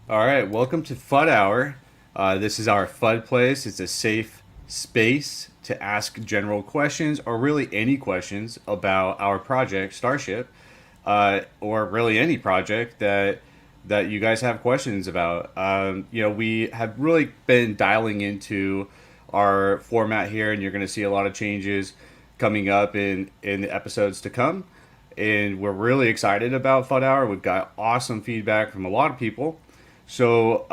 All right, welcome to FUD Hour. This is our FUD place. It's a safe space to ask general questions or really any questions about our project, Starship, or really any project that you guys have questions about. We have really been dialing into our format here, and you're going to see a lot of changes coming up in the episodes to come. And we're really excited about FUD Hour. We've got awesome feedback from a lot of people. So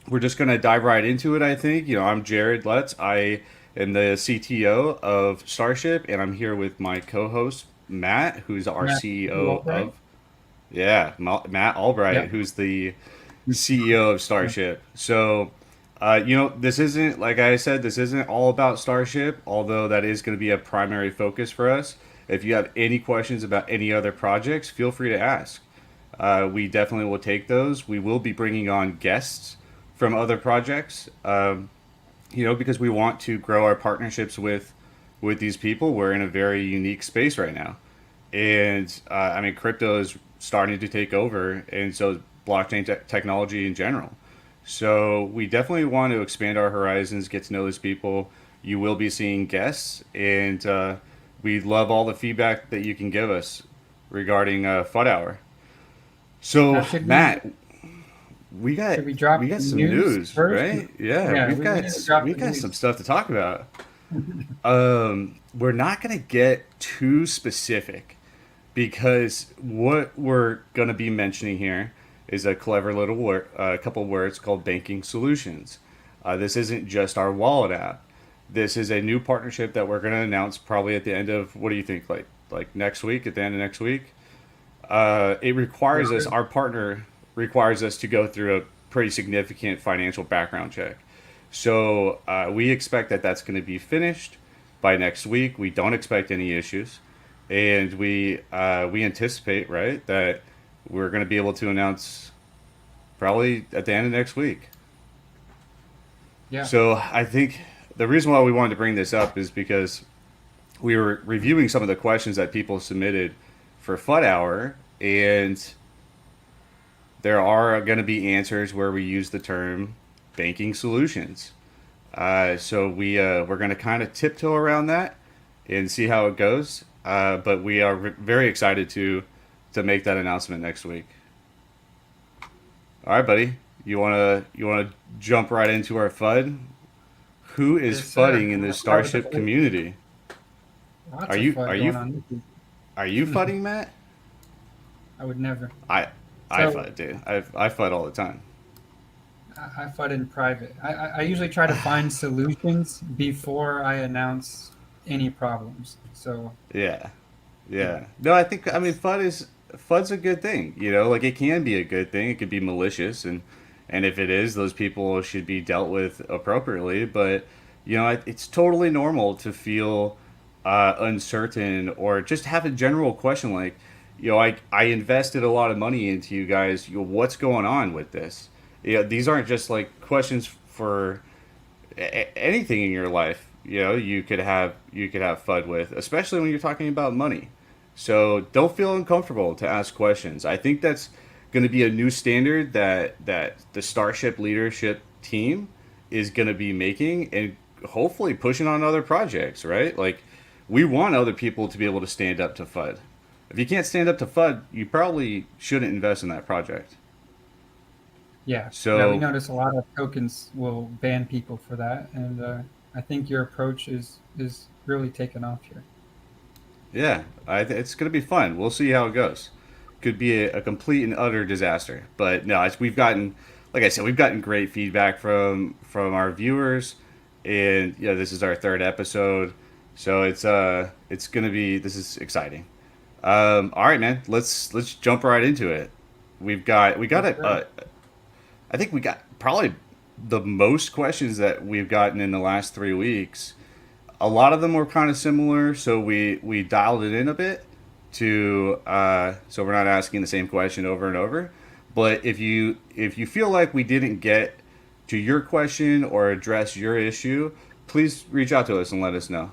we're just going to dive right into it, I think. I'm Jared Lutz. I am the CTO of Starship, and I'm here with my co host, Matt, who's our Matt CEO Albright. of, yeah, Matt Albright, Yep. who's the CEO of Starship. So this isn't, like I said, this isn't all about Starship, although that is going to be a primary focus for us. If you have any questions about any other projects, feel free to ask. We definitely will take those. We will be bringing on guests from other projects, because we want to grow our partnerships with these people. We're in a very unique space right now, and crypto is starting to take over, and so is blockchain technology in general. So we definitely want to expand our horizons, get to know these people. You will be seeing guests, and we love all the feedback that you can give us regarding FUD Hour. Now, So should we Matt, we got should we drop we the got some news news, first? right? Yeah, Yeah, we've we got need to drop we the got some news. stuff to talk about. We're not gonna get too specific because what we're gonna be mentioning here is a clever little word, a couple words called banking solutions. This isn't just our wallet app. This is a new partnership that we're gonna announce probably at the end of, what do you think, like next week, at the end of next week. It Yeah, requires us, our partner requires us to go through a pretty significant financial background check. So we expect that that's going to be finished by next week. We don't expect any issues, and we anticipate, right, that we're going to be able to announce probably at the end of next week. yeah. So I think the reason why we wanted to bring this up is because we were reviewing some of the questions that people submitted for FUD Hour, and there are going to be answers where we use the term banking solutions. So we're going to kind of tiptoe around that and see how it goes. But we are very excited to make that announcement next week. All right, buddy. You wanna jump right into our FUD? Who is Yes, sir. fudding in this Start with the Starship FUD. community? Are Lots of you are FUD you going on. are you fudding, Matt? I would never. I I So FUD, dude. I FUD all the time. I FUD in private. I usually try to find solutions before I announce any problems. So Yeah. yeah, Yeah. No, I think FUD's a good thing. Like it can be a good thing. It could be malicious, and if it is, those people should be dealt with appropriately. But it's totally normal to feel uncertain or just have a general question like, I invested a lot of money into you guys. What's going on with this? These aren't just like questions for anything in your life. You could have FUD with, especially when you're talking about money. So don't feel uncomfortable to ask questions. I think that's going to be a new standard that the Starship leadership team is going to be making and hopefully pushing on other projects. Right? Like we want other people to be able to stand up to FUD. If you can't stand up to FUD, you probably shouldn't invest in that project. yeah, yeah. We So notice a lot of tokens will ban people for that, and I think your approach is really taken off here. yeah, it's going to be fun. We'll see how it goes. Could be a complete and utter disaster, but no, we've gotten, like I said, we've gotten great feedback from our viewers, and this is our third episode, so it's going to be, this is exciting. All right, man, let's jump right into it. We got Yes, sir. I think we got probably the most questions that we've gotten in the last 3 weeks. A lot of them were kind of similar, so we dialed it in a bit to so we're not asking the same question over and over. But if you feel like we didn't get to your question or address your issue, please reach out to us and let us know.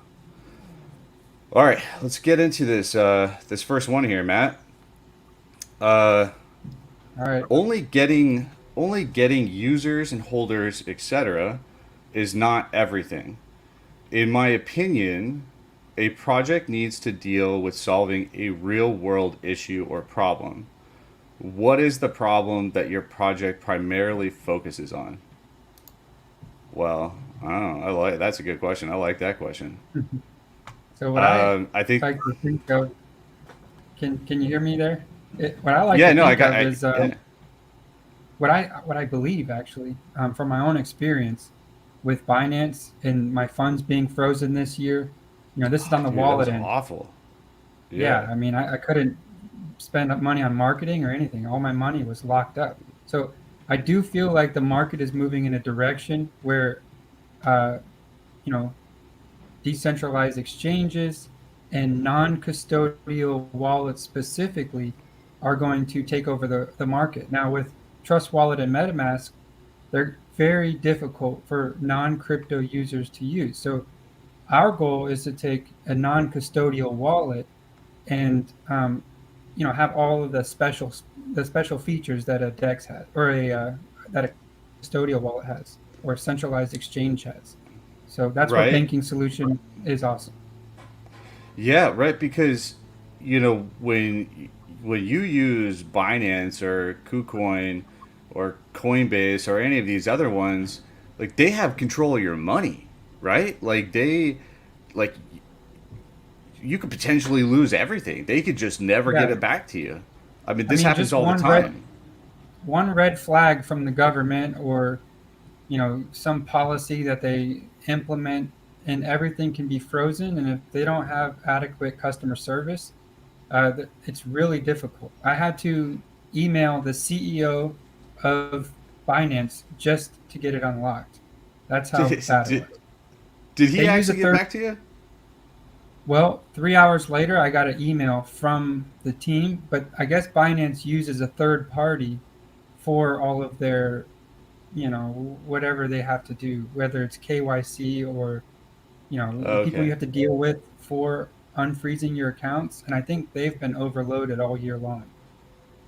All right, let's get into this first one here, Matt. Uh, All right. only getting only getting users and holders, etc., is not everything. In my opinion, a project needs to deal with solving a real world issue or problem. What is the problem that your project primarily focuses on? Well, I don't know. I like that's a good question. I like that question. So what I I think, like to think of, can you hear me there? What I like to yeah, no, I think got, of is yeah, what I believe actually from my own experience with Binance and my funds being frozen this year. This is oh, on the dude, that was wallet end. awful. Yeah, Yeah, I mean, I couldn't spend up money on marketing or anything. All my money was locked up. So I do feel like the market is moving in a direction where, uh, you know, decentralized exchanges and non-custodial wallets specifically are going to take over the market. Now with Trust Wallet and MetaMask, they're very difficult for non-crypto users to use. So our goal is to take a non-custodial wallet and have all of the special features that a DEX has, or that a custodial wallet has, or a centralized exchange has. So that's where right. banking solution is awesome. Yeah, right. Because when you use Binance or KuCoin or Coinbase or any of these other ones, like they have control of your money, right? Like you could potentially lose everything. They could just never get Yeah, it back to you. I mean, I this mean, happens just all the time. one red flag from the government, or some policy that they implement, and everything can be frozen. And if they don't have adequate customer service, it's really difficult. I had to email the CEO of Binance just to get it unlocked. That's how Did, bad it did, was. did They he use a actually get third. back to you? Well, 3 hours later, I got an email from the team, but I guess Binance uses a third party for all of their, whatever they have to do, whether it's KYC or the people you Okay. have to deal with for unfreezing your accounts. And I think they've been overloaded all year long.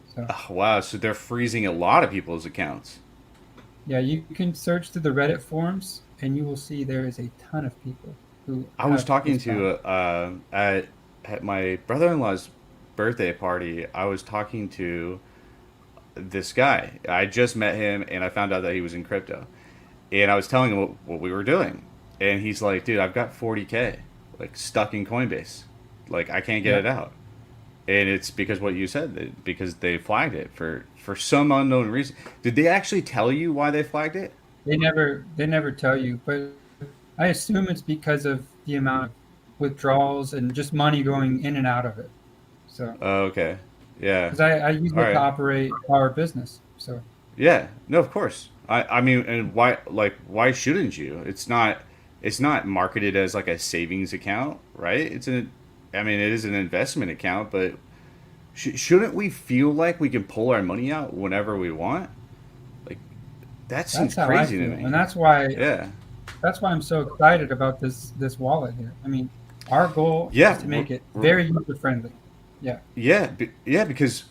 So Oh, wow. So they're freezing a lot of people's accounts. yeah, you can search through the Reddit forums and you will see there is a ton of people who I was have talking this to problem. at my brother-in-law's birthday party. I was talking to this guy. I just met him, and I found out that he was in crypto. And I was telling him what we were doing, and he's like, "Dude, I've got 40K like stuck in Coinbase. Like I can't get Yeah, it out." And it's because what you said, because they flagged it for some unknown reason. Did they actually tell you why they flagged it? they never tell you, but I assume it's because of the amount of withdrawals and just money going in and out of it. So Oh, okay. Yeah. because I use All it to right. operate our business. So Yeah, no, of course. I mean, and why shouldn't you? It's not marketed as like a savings account, right? I mean, it is an investment account, but shouldn't we feel like we can pull our money out whenever we want? Like that seems that's how I crazy to feel, and me. that's why Yeah, I'm so excited about this wallet here. I mean, our goal is yeah, to make it very user friendly. Yeah, yeah, yeah. Because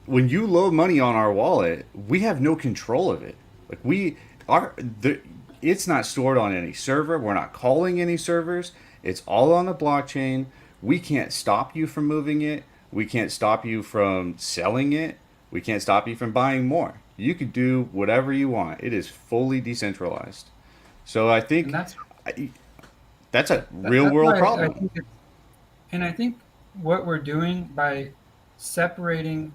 when you load money on our wallet, we have no control of it. Like we are the it's not stored on any server. We're not calling any servers. It's all on the blockchain. We can't stop you from moving it. We can't stop you from selling it. We can't stop you from buying more. You could do whatever you want. It is fully decentralized. So I and think that's I- that's a real that's world why I problem. think and I think what we're doing by separating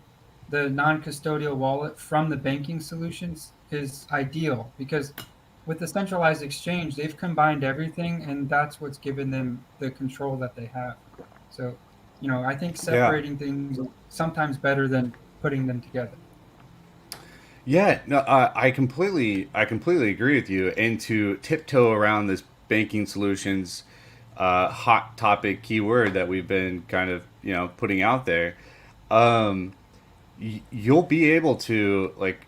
the non-custodial wallet from the banking solutions is ideal, because with the centralized exchange, they've combined everything, and that's what's given them the control that they have. So, I think Yeah. separating things is sometimes better than putting them together. Yeah, no, I completely agree with you. And to tiptoe around this banking solutions hot topic keyword that we've been kind of putting out there, um, you'll be able to like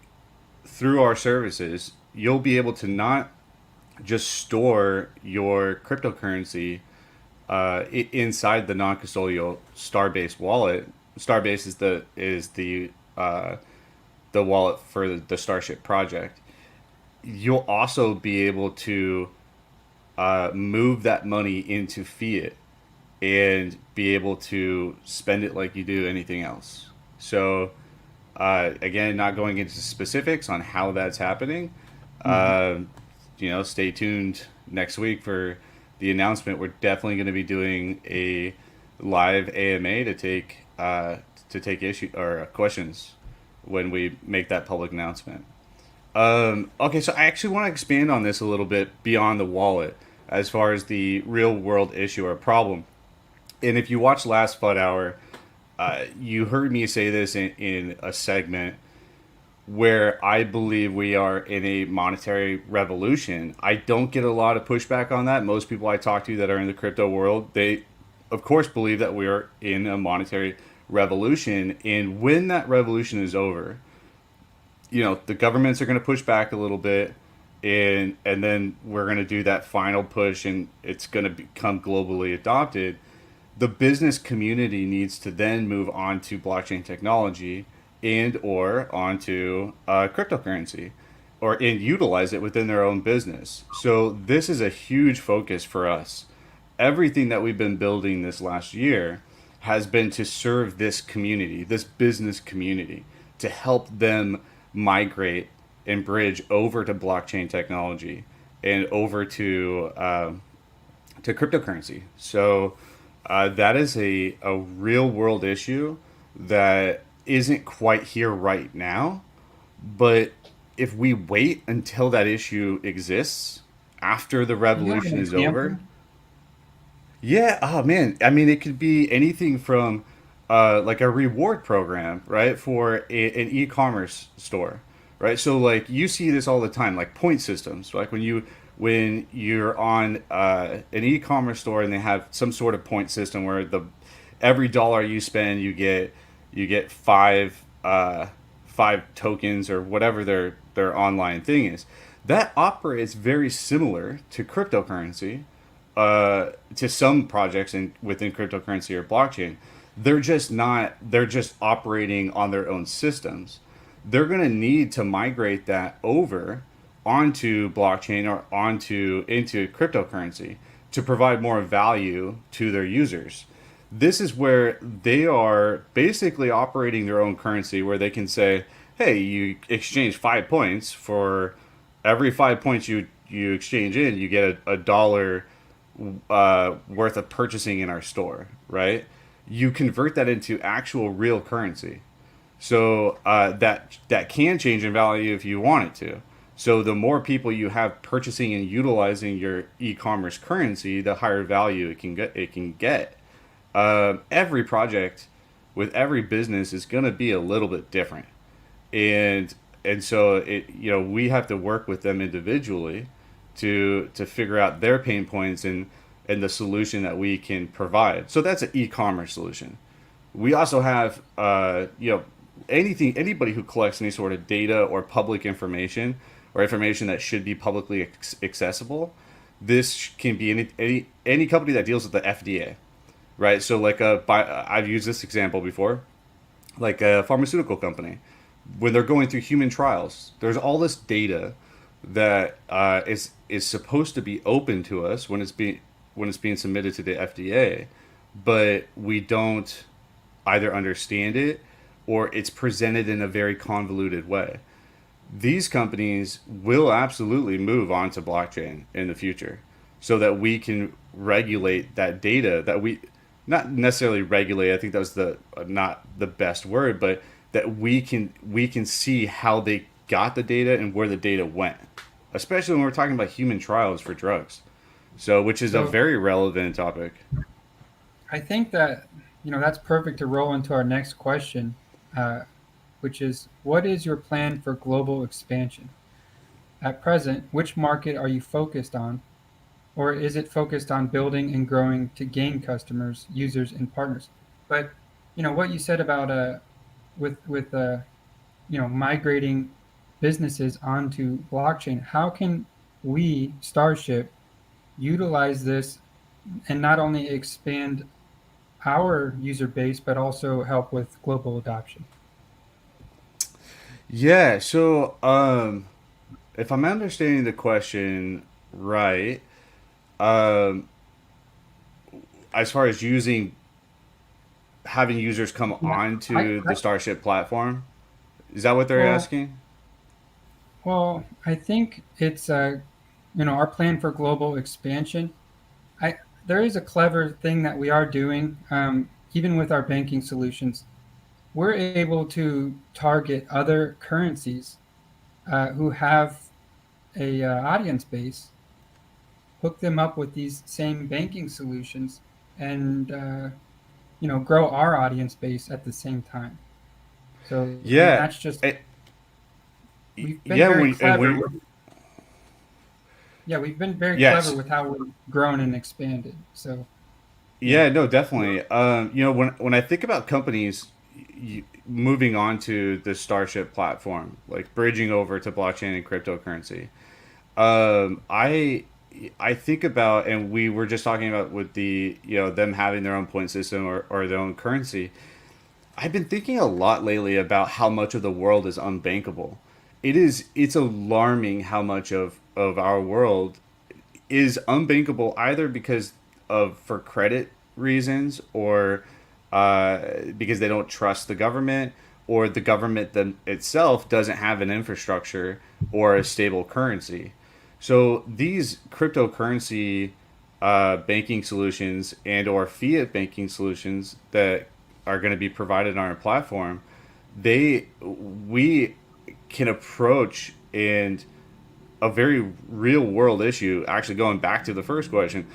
through our services, you'll be able to not just store your cryptocurrency inside the non-custodial Starbase wallet. Starbase is the the wallet for the Starship project, you'll also be able to move that money into fiat and be able to spend it like you do anything else. So, again, not going into specifics on how that's happening. Mhm. Uh, stay tuned next week for the announcement. We're definitely going to be doing a live AMA to take issue or questions when we make that public announcement. Okay, so I actually want to expand on this a little bit beyond the wallet as far as the real world issue or problem. And if you watched last FUD Hour, you heard me say this in a segment where I believe we are in a monetary revolution. I don't get a lot of pushback on that. Most people I talk to that are in the crypto world, they, of course, believe that we are in a monetary revolution. And when that revolution is over, the governments are going to push back a little bit, and then we're going to do that final push, and it's going to become globally adopted. The business community needs to then move on to blockchain technology and or onto cryptocurrency and utilize it within their own business. So this is a huge focus for us. Everything that we've been building this last year has been to serve this community, this business community, to help them migrate and bridge over to blockchain technology and over to cryptocurrency. So that is a real world issue that isn't quite here right now. But if we wait until that issue exists after the Do you have an revolution is over, example? yeah, oh man. I mean, it could be anything from like a reward program, right, for an e-commerce store, right? So like you see this all the time, like point systems, like when you're on an e-commerce store and they have some sort of point system where the every dollar you spend, you get five tokens or whatever their online thing is. That operates very similar to cryptocurrency, to some projects within cryptocurrency or blockchain. They're just operating on their own systems. They're going to need to migrate that over onto blockchain or into cryptocurrency to provide more value to their users. This is where they are basically operating their own currency, where they can say, hey, you exchange 5 points. For every 5 points you exchange in, you get a dollar worth of purchasing in our store, right? You convert that into actual real currency. So that can change in value if you want it to. So the more people you have purchasing and utilizing your e-commerce currency, the higher value it can get. Every project with every business is going to be a little bit different, and so we have to work with them individually to figure out their pain points and the solution that we can provide. So that's an e-commerce solution. We also have anybody who collects any sort of data or public information or information that should be publicly accessible. This can be any company that deals with the FDA, right? So like I've used this example before, like a pharmaceutical company, when they're going through human trials, there's all this data that is supposed to be open to us when it's being submitted to the FDA, but we don't either understand it or it's presented in a very convoluted way. These companies will absolutely move on to blockchain in the future so that we can regulate that data that we not necessarily regulate. I think that was the not the best word, but that we can see how they got the data and where the data went, especially when we're talking about human trials for drugs. So, which is a So very relevant topic. I think that that's perfect to roll into our next question, uh, which is, what is your plan for global expansion? At present, which market are you focused on, or is it focused on building and growing to gain customers, users, and partners? But what you said about with migrating businesses onto blockchain, how can we Starship utilize this and not only expand our user base but also help with global adoption? Yeah, so if I'm understanding the question right, um, as far as using having users come Yeah, onto the Starship platform, is that what they're well, asking? I think it's our plan for global expansion. I There is a clever thing that we are doing, even with our banking solutions. We're able to target other currencies who have a audience base, hook them up with these same banking solutions, and grow our audience base at the same time. So I mean, Yeah, that's just eh, we've been yeah. very When and clever. when Yeah, we've been very clever yes, with how we've grown and expanded. So yeah, yeah, no, definitely. When I think about companies moving on to the Starship platform, like bridging over to blockchain and cryptocurrency, Um, I I think about, and we were just talking about with the them having their own point system or their own currency. I've been thinking a lot lately about how much of the world is unbankable. It's alarming how much of our world is unbankable, either because of for credit reasons, or because they don't trust the government, or the government itself doesn't have an infrastructure or a stable currency. So these cryptocurrency banking solutions and or fiat banking solutions that are going to be provided on our platform, they we can approach and a very real world issue. Actually, going back to the first question,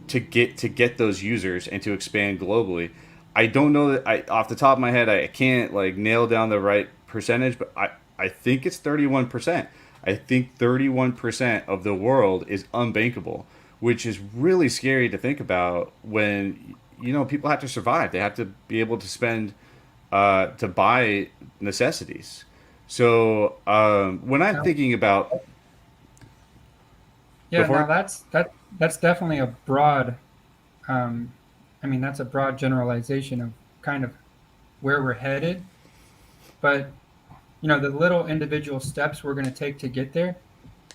to get those users and to expand globally. I don't know that I off the top of my head I can't like nail down the right percentage, but I think it's 31%. I think 31% of the world is unbankable, which is really scary to think about when people have to survive. They have to be able to spend to buy necessities. So when I'm now, thinking about, go yeah, for now it. that's definitely a broad. Um, I mean, that's a broad generalization of kind of where we're headed. But the little individual steps we're going to take to get there.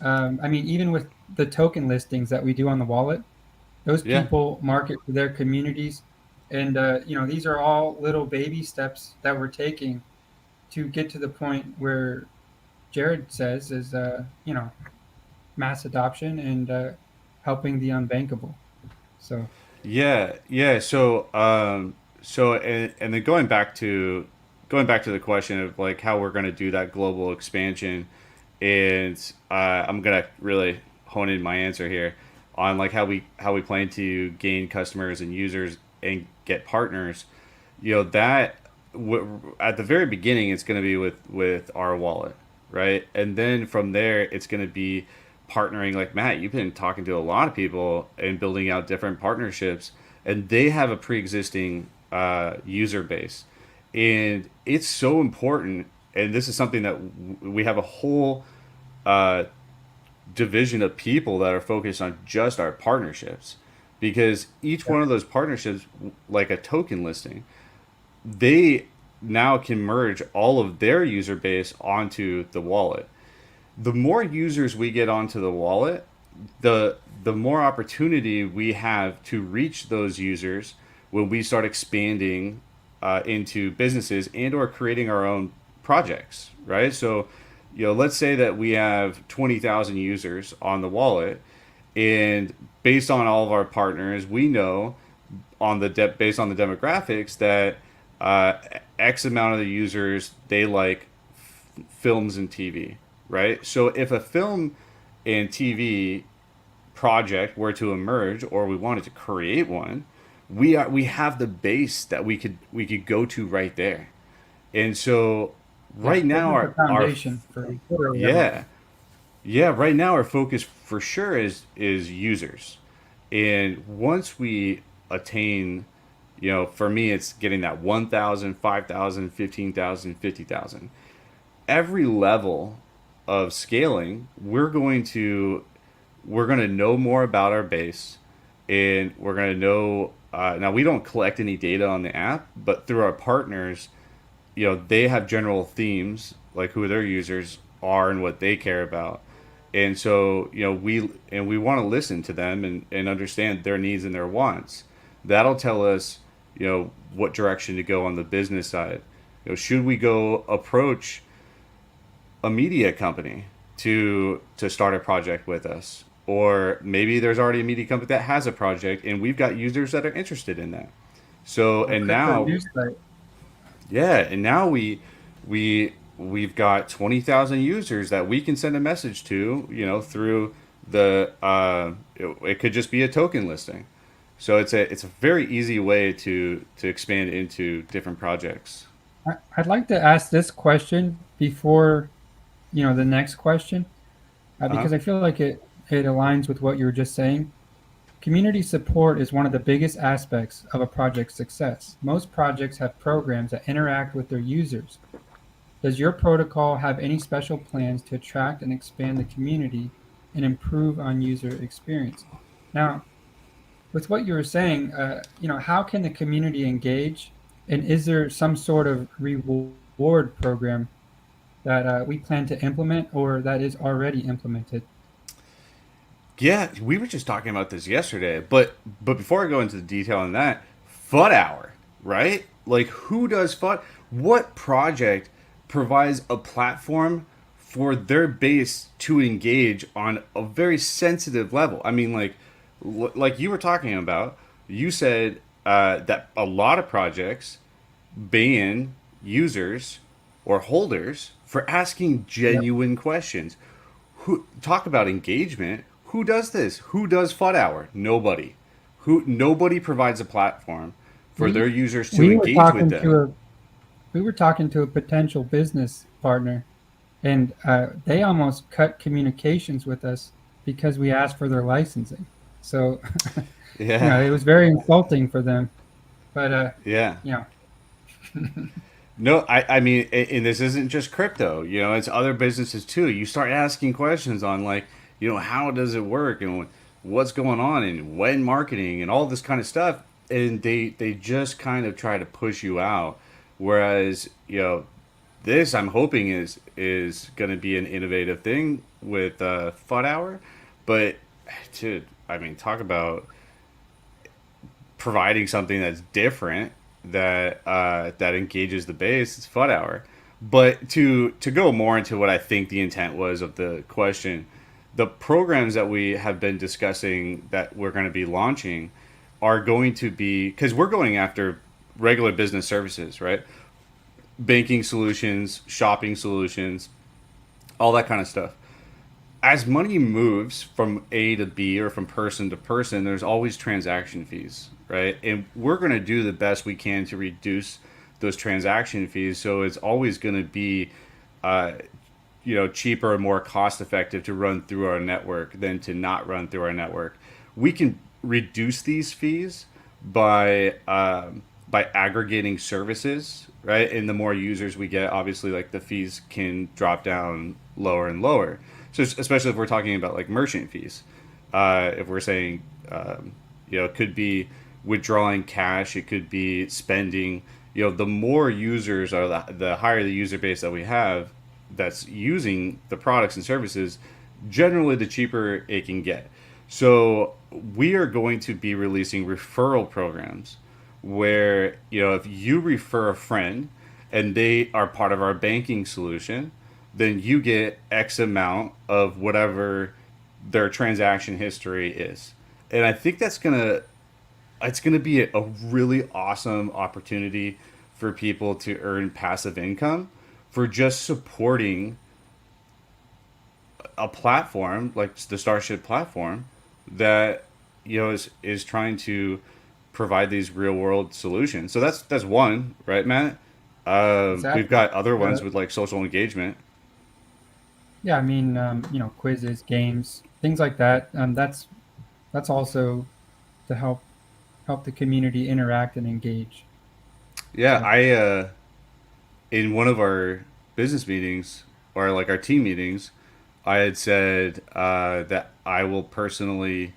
I mean, even with the token listings that we do on the wallet, those Yeah, people market for their communities, and these are all little baby steps that we're taking to get to the point where Jared says is mass adoption and helping the unbankable. So yeah. So and then going back to the question of like how we're going to do that global expansion, and I'm gonna really hone in my answer here on like how we plan to gain customers and users and get partners. That at the very beginning it's going to be with our wallet, right? And then from there it's going to be partnering. Like Matt, you've been talking to a lot of people and building out different partnerships, and they have a pre-existing user base, and it's so important. And this is something that we have a whole uh, division of people that are focused on just our partnerships, because each one of those partnerships, like a token listing, they now can merge all of their user base onto the wallet. The more users we get onto the wallet, the more opportunity we have to reach those users when we start expanding into businesses and or creating our own projects, right? So, let's say that we have 20,000 users on the wallet, and based on all of our partners, we know based on the demographics that uh, X amount of the users they like films and TV, right? So if a film and TV project were to emerge, or we wanted to create one, we have the base that we could go to right there. And so yeah, right this now is the our foundation for literally yeah, everything. yeah, right now our focus for sure is users. And once we attain, for me it's getting that 1,000, 5,000, 15,000, 50,000. Every level of scaling, we're going to know more about our base, and we're going to know. Now we don't collect any data on the app, but through our partners, they have general themes like who their users are and what they care about. And so, we want to listen to them and understand their needs and their wants. That'll tell us, what direction to go on the business side. Should we go approach a media company to start a project with us? Or maybe there's already a media company that has a project and we've got users that are interested in that. So, Or and crypto now, news site. yeah, and now we've got 20,000 users that we can send a message to, through it could just be a token listing. So it's a very easy way to expand into different projects. I'd like to ask this question before, the next question, Uh-huh. because I feel like it aligns with what you were just saying. Community support is one of the biggest aspects of a project's success. Most projects have programs that interact with their users. Does your protocol have any special plans to attract and expand the community and improve on user experience? Now, with what you were saying, how can the community engage? And is there some sort of reward program that we plan to implement or that is already implemented? Yeah, we were just talking about this yesterday, but before I go into the detail on that, FUD hour, right? Like who does FUD? What project provides a platform for their base to engage on a very sensitive level? I mean, like you were talking about, you said that a lot of projects ban users or holders for asking Yep. genuine questions. Who talk about engagement? Who does this? Who does FUD hour? Nobody. Nobody provides a platform for We their users to we were engage with talking to them. a we were talking to a potential business partner, and they almost cut communications with us because we asked for their licensing. So, Yeah, it was very insulting for them. But yeah. you know, No, I mean, and this isn't just crypto. It's other businesses too. You start asking questions on like, how does it work and what's going on and when marketing and all this kind of stuff, and they just kind of try to push you out. Whereas, this I'm hoping is going to be an innovative thing with FUD Hour, but to I mean, talk about providing something that's different that engages the base. It's FUD hour. But to go more into what I think the intent was of the question, the programs that we have been discussing that we're going to be launching are going to be, because we're going after regular business services, right? Banking solutions, shopping solutions, all that kind of stuff. As money moves from A to B or from person to person, there's always transaction fees, right? And we're going to do the best we can to reduce those transaction fees. So it's always going to be, uh, cheaper and more cost effective to run through our network than to not run through our network. We can reduce these fees by aggregating services, right? And the more users we get, obviously, like the fees can drop down lower and lower. So especially if we're talking about like merchant fees, if we're saying, it could be withdrawing cash, it could be spending. The more users are, the higher the user base that we have that's using the products and services, generally the cheaper it can get. So we are going to be releasing referral programs where, if you refer a friend and they are part of our banking solution, then you get X amount of whatever their transaction history is. And I think it's gonna be a really awesome opportunity for people to earn passive income for just supporting a platform like the Starship platform that is trying to provide these real world solutions. So that's one, right, Matt? We've exactly. got other ones Uh, with like social engagement. yeah, I mean, quizzes, games, things like that. That's also to help the community interact and engage. Yeah, So I in one of our business meetings or like our team meetings, I had said that I will personally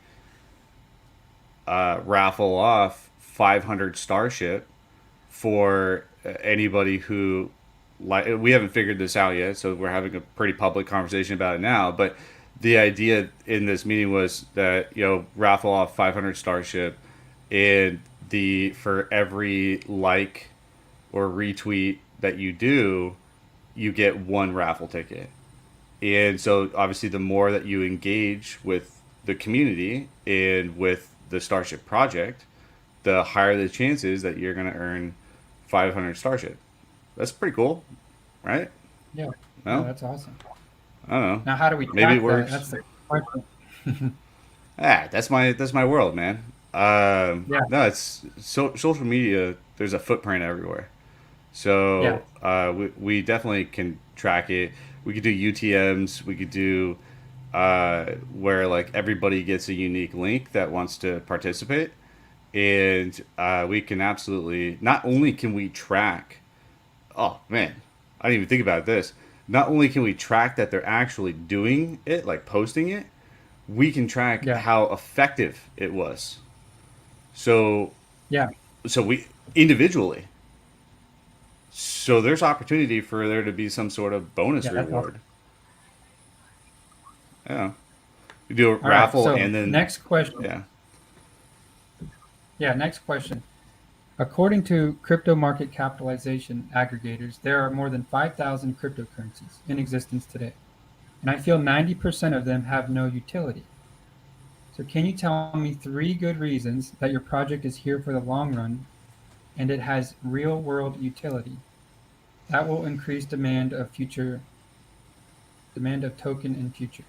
raffle off 500 Starship for anybody who like we haven't figured this out yet, so we're having a pretty public conversation about it now. But the idea in this meeting was that raffle off 500 Starship, and the for every like or retweet that you do, you get one raffle ticket. And so obviously the more that you engage with the community and with the Starship project, the higher the chances that you're going to earn 500 Starship. That's pretty cool, right? Yeah. No, Well, that's awesome. I don't know. Now, how do we Maybe it track that? works. That's the question. That's my world, man. Yeah. No, it's social media. There's a footprint everywhere, Yeah. so we definitely can track it. We could do UTM's. We could do where like everybody gets a unique link that wants to participate, and we can absolutely not only can we track. Oh man, I didn't even think about this. Not only can we track that they're actually doing it, like posting it, we can track Yeah. how effective it was. So Yeah. so we individually. So there's opportunity for there to be some sort of bonus Yeah. That's reward. awesome. Yeah. You do a All right. raffle So, and then next question. yeah. Yeah. Next question. According to crypto market capitalization aggregators, there are more than 5,000 cryptocurrencies in existence today. And I feel 90% of them have no utility. So, can you tell me three good reasons that your project is here for the long run and it has real world utility that will increase demand of token in future?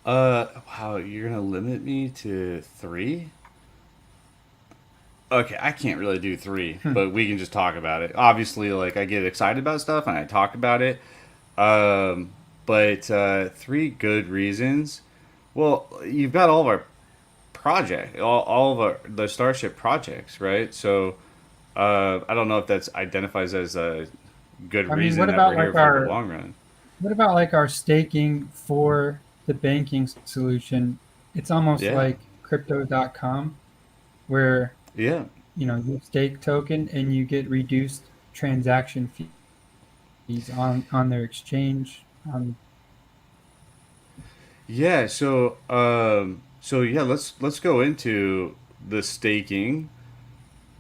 Wow, you're gonna limit me to three? Okay, I can't really do three, Hmm. but we can just talk about it. Obviously, like I get excited about stuff and I talk about it. Um, but three good reasons. Well, you've got all of our all of the Starship projects, right? So I don't know if that's identifies as a good I mean, reason that we're here for the long run. what about like our staking for the banking solution? It's almost Yeah, like crypto.com where yeah, you stake token and you get reduced transaction fees on their exchange. yeah. So yeah, let's go into the staking,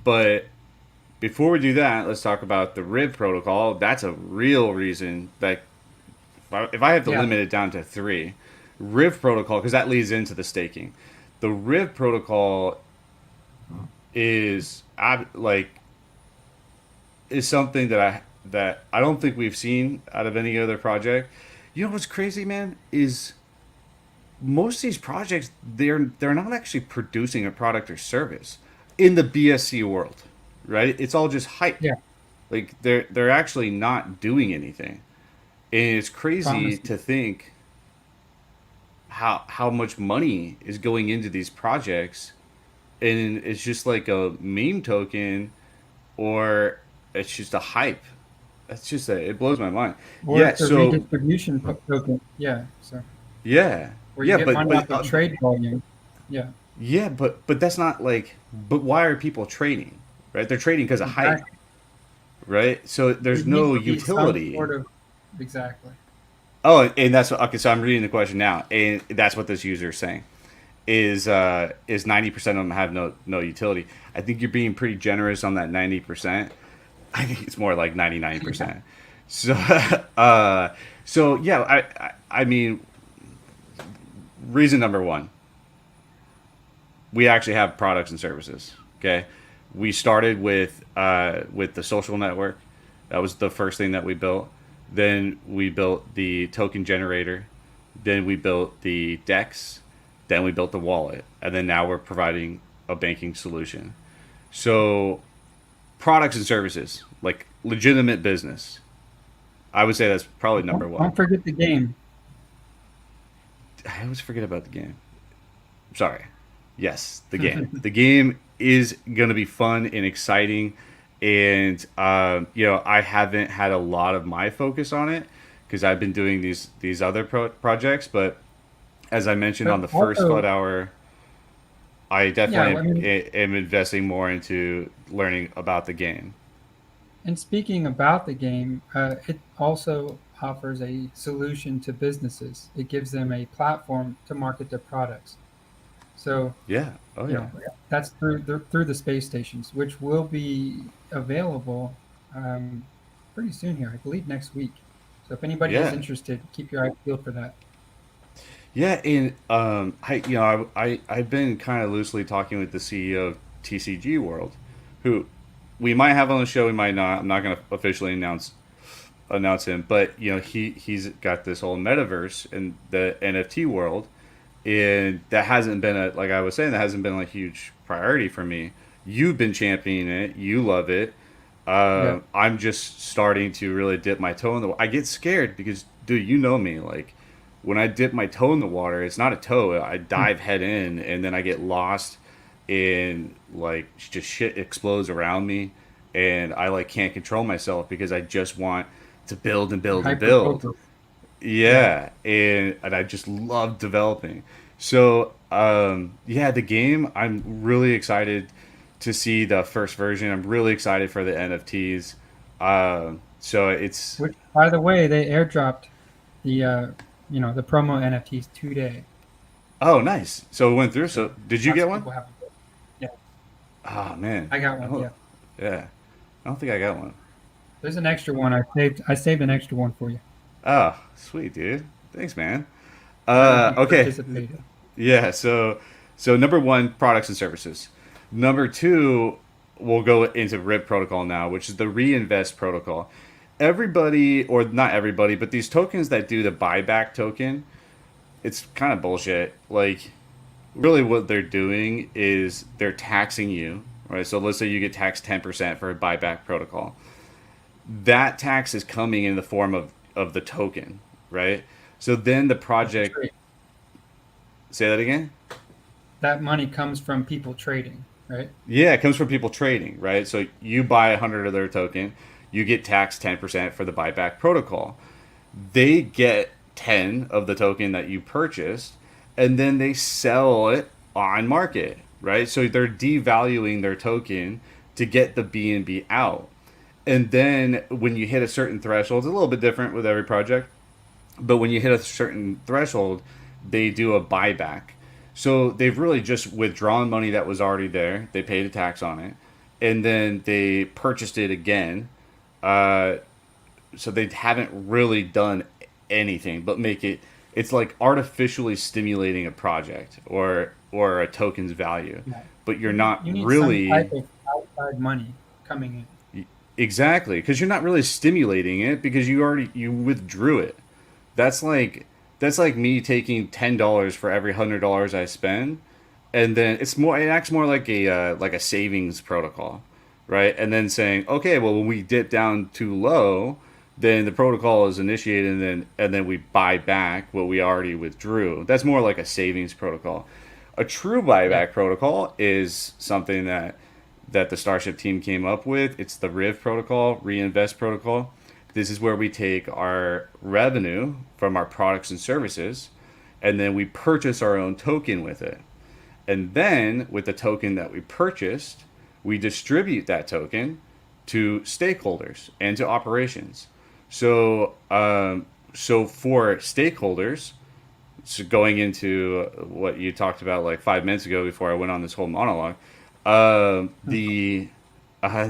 but before we do that, let's talk about the Riv protocol. That's a real reason that if I have to Yeah. limit it down to three, Riv protocol, because that leads into the staking. The Riv protocol is like is something that I don't think we've seen out of any other project. You know what's crazy, man, is most of these projects they're not actually producing a product or service in the BSC world, right? It's all just hype. Yeah. Like they're actually not doing anything, and it's crazy Promising. to think how much money is going into these projects, and it's just like a meme token, or it's just a hype. It blows my mind. Or Yeah. it's a So redistribution token. Yeah. So yeah, where you yeah, get but money but off of trade volume. Yeah. yeah, but that's not like. But why are people trading? Right? They're trading because of hype, Exactly. right? So There there's needs no to be some utility. sort of exactly. Oh, and that's okay. So I'm reading the question now, and that's what this user is saying. Is 90% of them have no utility? I think you're being pretty generous on that 90%. I think it's more like 99%. So so yeah, I mean, reason number one, we actually have products and services. Okay, we started with the social network. That was the first thing that we built. Then we built the token generator. Then we built the DEX. Then we built the wallet, and then now we're providing a banking solution. So products and services, like legitimate business, I would say that's probably number one. Don't forget the game. I always forget about the game. Sorry. Yes, the game. The game is going to be fun and exciting. And, I haven't had a lot of my focus on it because I've been doing these other projects. But as I mentioned on But the first FUD also, hour, I yeah, definitely I mean, am investing more into learning about the game. And speaking about the game, it also offers a solution to businesses. It gives them a platform to market their products. So, Yeah. Oh you yeah. know, that's through the space stations, which will be available um, pretty soon here. I believe next week. So, if anybody is Yeah. interested, keep your eyes peeled for that. Yeah, and I've been kind of loosely talking with the CEO of TCG World, who we might have on the show, we might not. I'm not going to officially announce him, but he's got this whole metaverse in the NFT world, and that hasn't been a like I was saying that hasn't been a huge priority for me. You've been championing it, you love it. Yeah. I'm just starting to really dip my toe in the. I get scared because, dude, you know me. Like when I dip my toe in the water, it's not a toe. I Hmm. dive head in, and then I get lost, and like just shit explodes around me, and I like can't control myself because I just want to build and You're build and hyper build. focused. Yeah. Yeah, and I just love developing. So yeah, the game, I'm really excited to see the first version. I'm really excited for the NFTs. So it's Which, by the way, they airdropped the the promo NFTs today. oh nice. So it went through. So So did you lots get of one? people have them. Yeah, Oh man. I got one. Oh Yeah, yeah. I don't think I got one. there's an extra one. I saved an extra one for you. Oh sweet dude. Thanks man. That way you Okay. participated. Yeah. So number one, products and services. Number two, we'll go into RIP protocol now, which is the reinvest protocol. Everybody, or not everybody, but these tokens that do the buyback token, it's kind of bullshit. Like, really, what they're doing is they're taxing you, right? So let's say you get taxed 10% for a buyback protocol. That tax is coming in the form of the token, right? So then the People project, trade. say that again? That money comes from people trading, right? Yeah, it comes from people trading, right? So you buy 100 of their token, you get taxed 10% for the buyback protocol. They get 10 of the token that you purchased, and then they sell it on market, right? So they're devaluing their token to get the BNB out. And then when you hit a certain threshold, it's a little bit different with every project, but when you hit a certain threshold, they do a buyback. So they've really just withdrawn money that was already there. They paid a tax on it, and then they purchased it again. Uh, so they haven't really done anything but make it. It's like artificially stimulating a project or a token's value, Yeah. but you're You need not you need some type really of outside money coming in. exactly because you're not really stimulating it because you withdrew it. That's like that's like me taking $10 for every $100 I spend, and then it acts more like a savings protocol, right? And then saying, okay, well when we dip down too low, then the protocol is initiated, and then we buy back what we already withdrew. That's more like a savings protocol. A true Yeah. buyback protocol is something that the Starship team came up with. It's the RIV protocol, reinvest protocol. This is where we take our revenue from our products and services, and then we purchase our own token with it. And then with the token that we purchased, we distribute that token to stakeholders and to operations. So for stakeholders, so going into what you talked about like 5 minutes ago before I went on this whole monologue, the uh,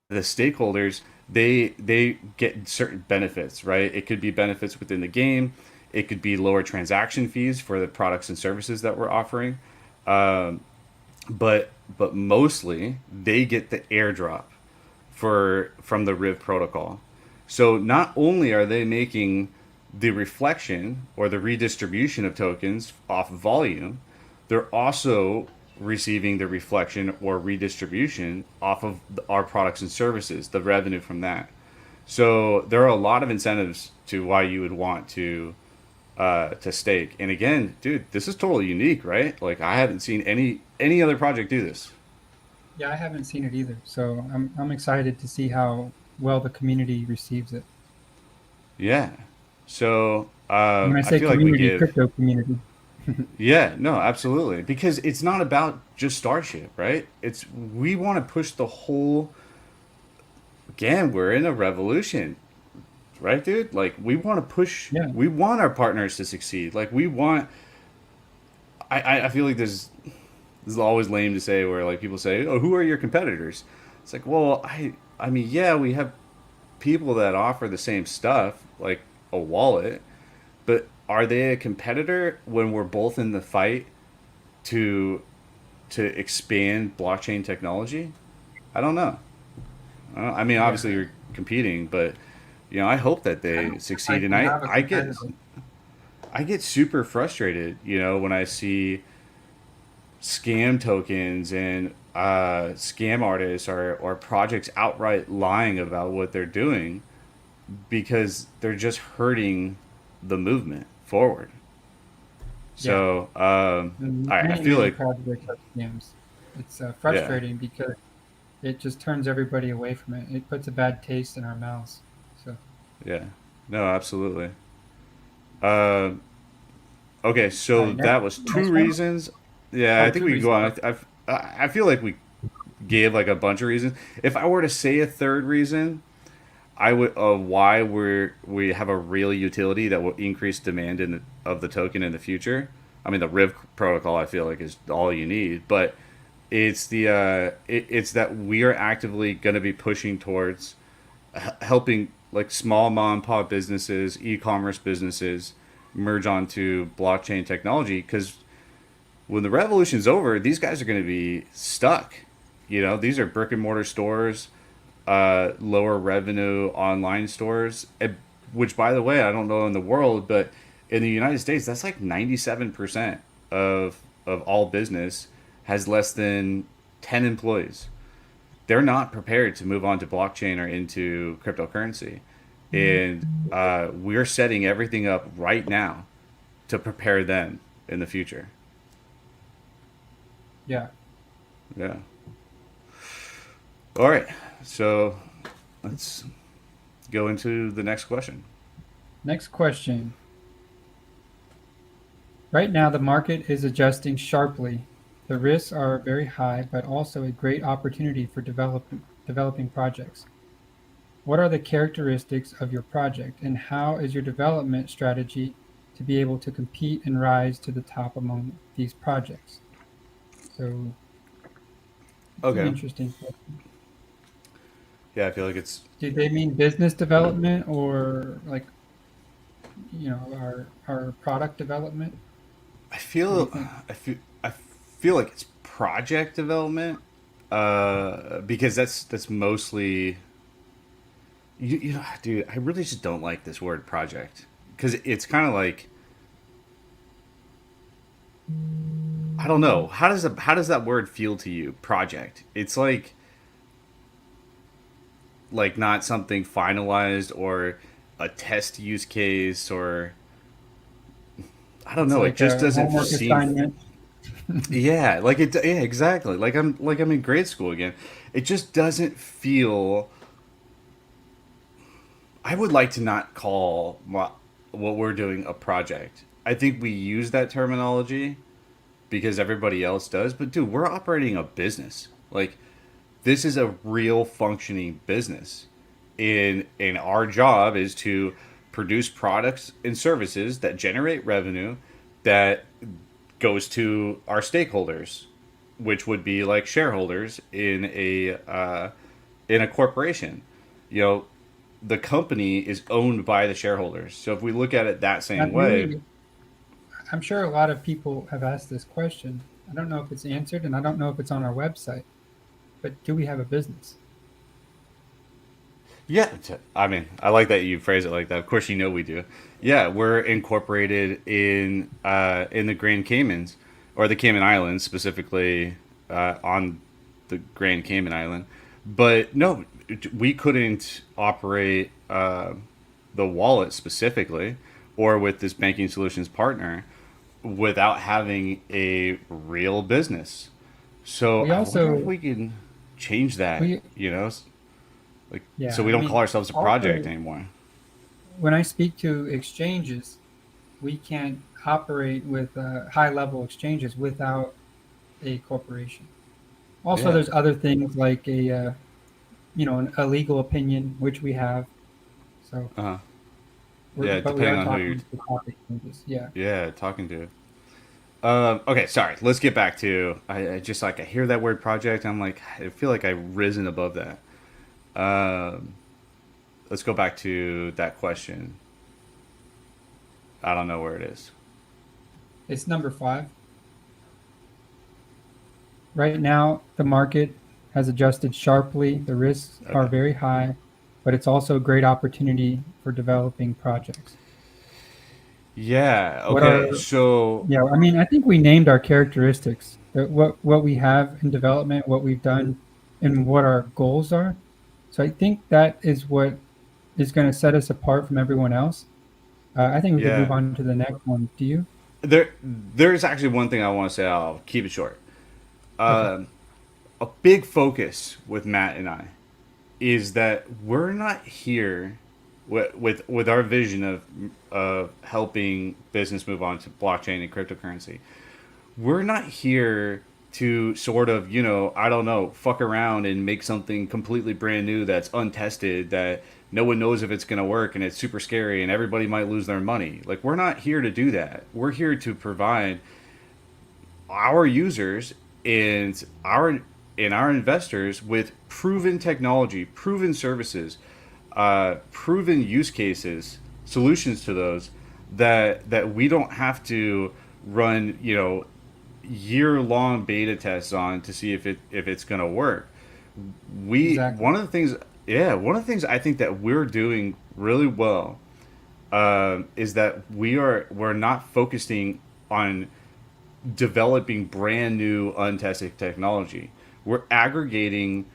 the stakeholders they get certain benefits, right? It could be benefits within the game. It could be lower transaction fees for the products and services that we're offering. But mostly they get the airdrop for from the RIV protocol. So not only are they making the reflection or the redistribution of tokens off volume, they're also receiving the reflection or redistribution off of our products and services, the revenue from that. So there are a lot of incentives to why you would want to stake. And again, dude, this is totally unique, right? Like I haven't seen any other project do this. Yeah, I haven't seen it either. So I'm excited to see how well the community receives it. Yeah. So And when I I say feel like we community, give. crypto community. Yeah, no, absolutely. Because it's not about just Starship, right? It's we want to push the whole again, we're in a revolution, right, dude? Like we want to push, Yeah, we want our partners to succeed. Like we want. I feel like this is always lame to say where like people say, oh, who are your competitors? It's like, well, I mean, yeah, we have people that offer the same stuff, like a wallet, but are they a competitor when we're both in the fight to expand blockchain technology? I don't know. I mean, yeah. obviously you're competing, but I hope that I they don't feel like succeed. And we have a competitor. I get super frustrated, when I see scam tokens and scam artists or projects outright lying about what they're doing because they're just hurting the movement forward. Yeah, So and I many feel many like, projects are scams. It's yeah, frustrating because it just turns everybody away from it. It puts a bad taste in our mouths. So, yeah, no, absolutely. Uh, okay, all so right, next that was two next one. reasons. Yeah, Oh, I think two we can go reasons. on. Okay. I feel like we gave like a bunch of reasons. If I were to say a third reason, I would why we have a real utility that will increase demand of the token in the future. I mean, the Riv protocol I feel like is all you need, but it's that we are actively going to be pushing towards helping like small mom and pop businesses, e-commerce businesses merge onto blockchain technology because when the revolution's over, these guys are going to be stuck. These are brick and mortar stores, lower revenue online stores, which, by the way, I don't know in the world, but in the United States, that's like 97% of all business has less than 10 employees. They're not prepared to move on to blockchain or into cryptocurrency. And we're setting everything up right now to prepare them in the future. Yeah. Yeah. All right. So let's go into the next question. Next question. Right now, the market is adjusting sharply. The risks are very high, but also a great opportunity for developing projects. What are the characteristics of your project, and how is your development strategy to be able to compete and rise to the top among these projects? So it's an Okay. interesting question. Yeah, I feel like it's. Do they mean business development or like, our product development? I What do you feel. think? I feel like it's project development, because that's mostly. Dude, I really just don't like this word project because it's kind of like I don't know how does that word feel to you? Project. It's like not something finalized or a test use case or I don't It's know. It like just a doesn't homework seem. assignment. Yeah, like it. Yeah, exactly. Like I'm in grade school again. It just doesn't feel. I would like to not call what we're doing a project. I think we use that terminology because everybody else does. But dude, we're operating a business. Like this is a real functioning business. And our job is to produce products and services that generate revenue that goes to our stakeholders, which would be like shareholders in a corporation. You know, the company is owned by the shareholders. So if we look at it that same That way, really, I'm sure a lot of people have asked this question. I don't know if it's answered, and I don't know if it's on our website, but do we have a business? yeah, I mean, I like that you phrase it like that. Of course, we do. Yeah, we're incorporated in the Grand Caymans or the Cayman Islands, specifically on the Grand Cayman Island. But no, we couldn't operate the wallet specifically or with this banking solutions partner without having a real business. So We I wonder if also, we can change that, we, like so yeah, we I don't call mean, ourselves a project also, anymore. when I speak to exchanges, we can't operate with high level exchanges without a corporation. Also, Yeah. there's other things like a legal opinion, which we have. So, Uh-huh. Yeah, but we depending are on who you're talking to topic changes. Yeah. yeah, talking to. Okay, sorry. Let's get back to. I just like I hear that word project. I'm like, I feel like I've risen above that. Um, let's go back to that question. I don't know where it is. It's number 5. Right now, the market has adjusted sharply. The risks are Okay. very high, but it's also a great opportunity for developing projects. Yeah. What are Okay. So Yeah, I mean, I think we named our characteristics, what we have in development, what we've done, and what our goals are. So I think that is what is going to set us apart from everyone else. I think we could move yeah, on to the next one. Do you? there's actually one thing I want to say. I'll keep it short. Okay. Um, a big focus with Matt and I is that we're not here with our vision of helping business move on to blockchain and cryptocurrency. We're not here to sort of, I don't know, fuck around and make something completely brand new that's untested, that no one knows if it's going to work and it's super scary and everybody might lose their money. Like, we're not here to do that. We're here to provide our users and our investors with proven technology, proven services, proven use cases, solutions to those that we don't have to run, year long beta tests on to see if it's going to work. We Exactly. one of the things I think that we're doing really well is that we're not focusing on developing brand new untested technology. We're aggregating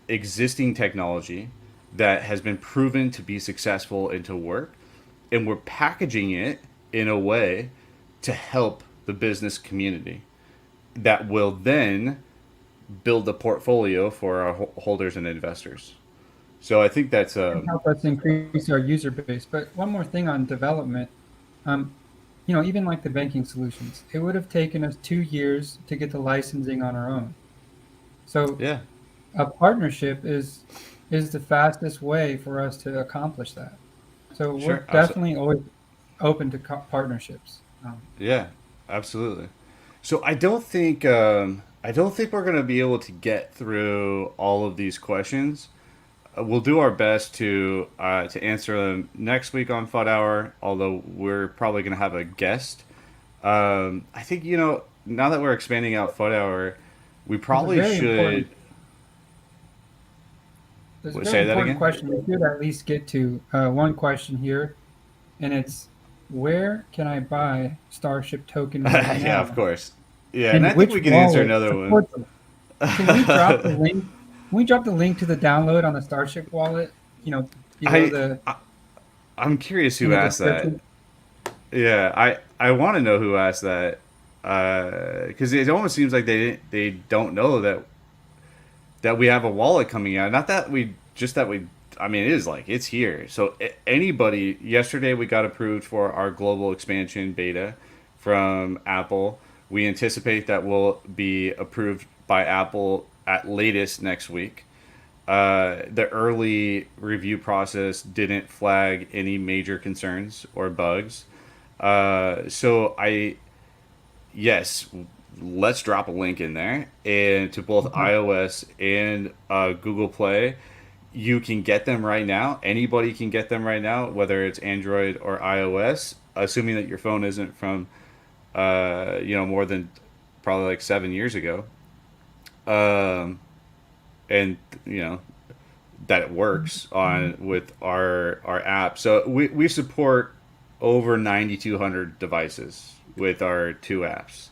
existing technology that has been proven to be successful and to work, and we're packaging it in a way to help the business community that will then build a portfolio for our holders and investors. So I think that's And help us increase our user base. But one more thing on development. Um, even like the banking solutions, it would have taken us 2 years to get the licensing on our own. So yeah, a partnership is the fastest way for us to accomplish that. So we're sure, definitely always open to partnerships. yeah, absolutely. So I don't think we're going to be able to get through all of these questions. We'll do our best to answer them next week on FUD Hour. Although we're probably going to have a guest. I think now that we're expanding out FUD Hour, we There's a probably very should important there's a very say that important again. question we should at least get to. One question here, and it's where can I buy Starship token right Yeah, of now, course. Yeah, and I and think which we can answer wallet another one. supports it? Can we drop the link? Can we drop the link to the download on the Starship wallet? Below I, the I I'm curious in who the asked that. description. Yeah, I want to know who asked that because it almost seems like they don't know that we have a wallet coming out. Not that we just that we. I mean, it is like it's here. So anybody. Yesterday we got approved for our global expansion beta from Apple. We anticipate that will be approved by Apple at latest next week. The early review process didn't flag any major concerns or bugs. So yes, let's drop a link in there, and to both Mhm. iOS and Google Play. You can get them right now. Anybody can get them right now, whether it's Android or iOS, assuming that your phone isn't from, more than probably like 7 years ago. Um, and that it works on with our app. So we support over 9,200 devices with our two apps.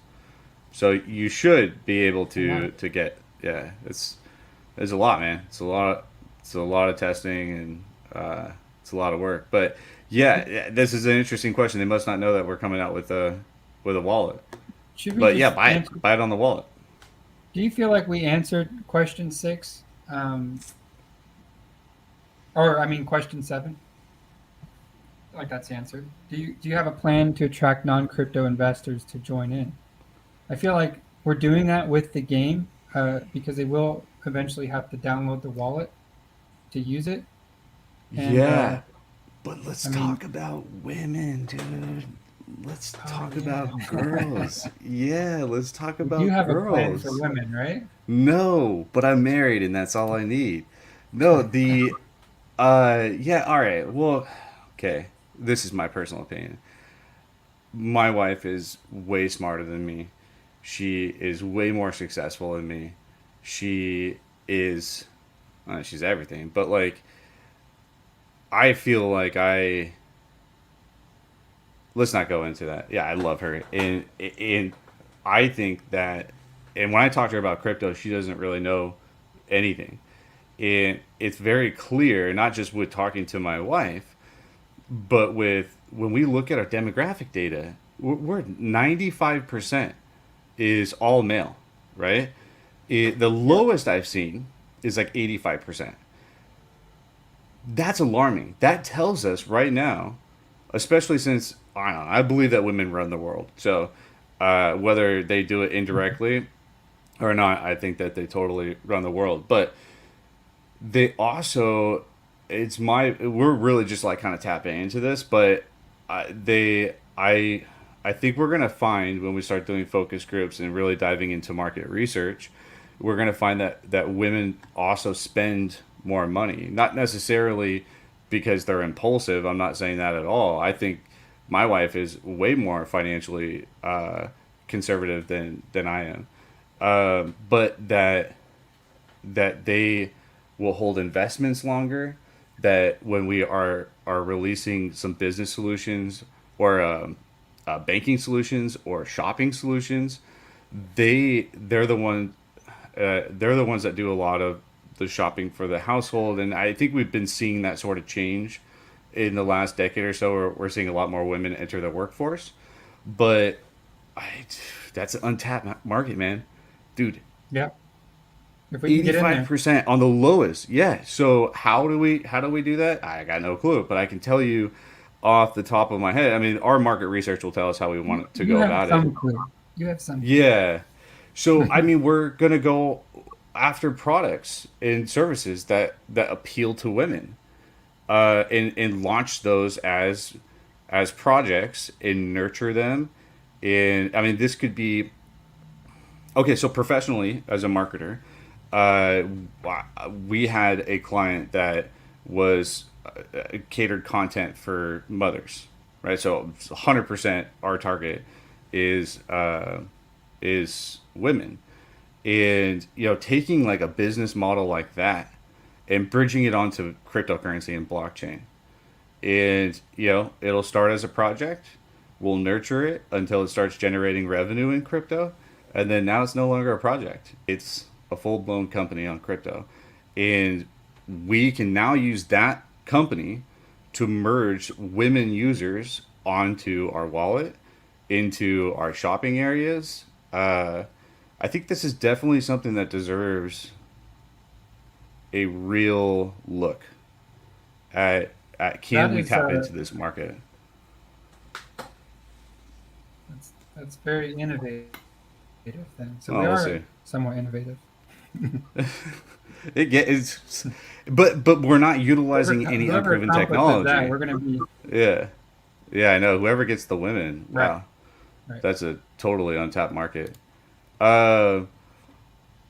So you should be able A lot. to get yeah. It's a lot, man. It's a lot of testing and it's a lot of work. But yeah, this is an interesting question. They must not know that we're coming out with a wallet. Should we But yeah, just answer? buy it on the wallet. Do you feel like we answered question 6? Or I mean question 7? Like that's answered. Do you have a plan to attract non-crypto investors to join in? I feel like we're doing that with the game because they will eventually have to download the wallet. to use it. And Yeah, but let's I mean, talk about women, dude. Let's oh talk yeah, about girls. Yeah, let's talk you about have a plan for girls. women, right? No, but I'm married and that's all I need. No, yeah, all right. Well, okay. This is my personal opinion. My wife is way smarter than me. She is way more successful than me. She is she's everything, but like I feel like I let's not go into that. Yeah, I love her, and I think that, and when I talk to her about crypto, she doesn't really know anything. And it's very clear, not just with talking to my wife, but with when we look at our demographic data, we're 95% is all male, right? The Yeah. lowest I've seen is like 85%. That's alarming. That tells us right now, especially since I don't know, I believe that women run the world. So whether they do it indirectly or not, I think that they totally run the world. But they also, we're really just like kind of tapping into this, but I think we're gonna find when we start doing focus groups and really diving into market research, we're gonna find that women also spend more money, not necessarily because they're impulsive. I'm not saying that at all. I think my wife is way more financially conservative than I am, but that they will hold investments longer. That when we are releasing some business solutions or banking solutions or shopping solutions, they're the ones that do a lot of the shopping for the household, and I think we've been seeing that sort of change in the last decade or so. We're seeing a lot more women enter the workforce, but I, that's an untapped market, man, dude. Yeah. If we can get in Eighty-five there. percent on the lowest. Yeah. So how do we do that? I got no clue, but I can tell you off the top of my head. I mean, our market research will tell us how we want it to You go have about it. some clue. You have some clue. Yeah. So I mean, we're gonna go after products and services that appeal to women, and launch those as projects and nurture them. And I mean, this could be okay. So professionally, as a marketer, uh, we had a client that was catered content for mothers, right? So 100% our target is is women, and taking like a business model like that and bridging it onto cryptocurrency and blockchain, and it'll start as a project. We'll nurture it until it starts generating revenue in crypto, and then now it's no longer a project. It's a full blown company on crypto, and we can now use that company to merge women users onto our wallet, into our shopping areas. I think this is definitely something that deserves a real look at That can we is tap into this market? that's very innovative then. So we Oh, we'll are see. somewhat innovative. It's, but we're not utilizing any Whoever unproven accomplishes that, technology. we're gonna be Yeah, yeah, I know. Whoever gets the women, right. wow, Right. that's a totally untapped market. Uh,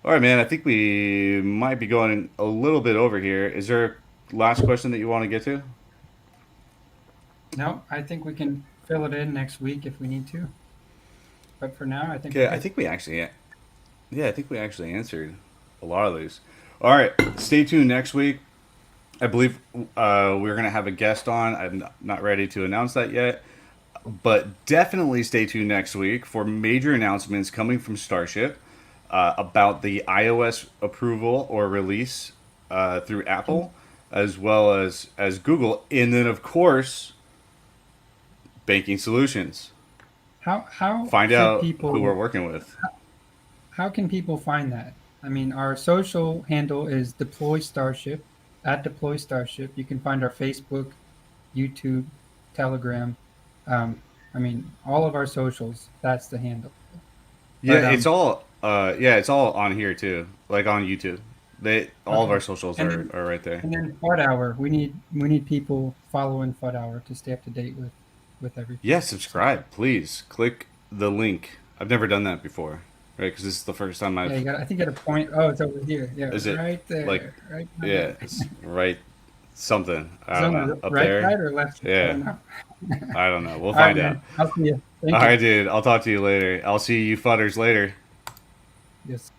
all right, man. I think we might be going a little bit over here. Is there a last question that you want to get to? No, I think we can fill it in next week if we need to. But for now, I think we're Okay, I good. think we actually, yeah, I think we actually answered a lot of these. All right, stay tuned next week. I believe we're going to have a guest on. I'm not ready to announce that yet, but definitely stay tuned next week for major announcements coming from Starship about the iOS approval or release through Apple, as well as Google, and then of course banking solutions. How Find should out who we're people working with. how can people find that? I mean, our social handle is Deploy Starship at Deploy Starship. You can find our Facebook, YouTube, Telegram. I mean, all of our socials. That's the handle. Yeah, But it's all on here too, like on YouTube. All of Okay. our socials And are right there. then FUD hour. We need people following FUD hour to stay up to date with Yeah, everything. So subscribe, please. Click the link. I've never done that before, right? Because this is the first time yeah, I've. I think you got a point. Oh, it's over here. Yeah, Is it right like, there, right yeah, there. it's right something. I Is it don't on know. the Up right there? side or left? I Yeah, don't know. I don't know. We'll All right, find out. man. I'll see you. All Thank you. right, dude. I'll talk to you later. I'll see you fudders later. Yes.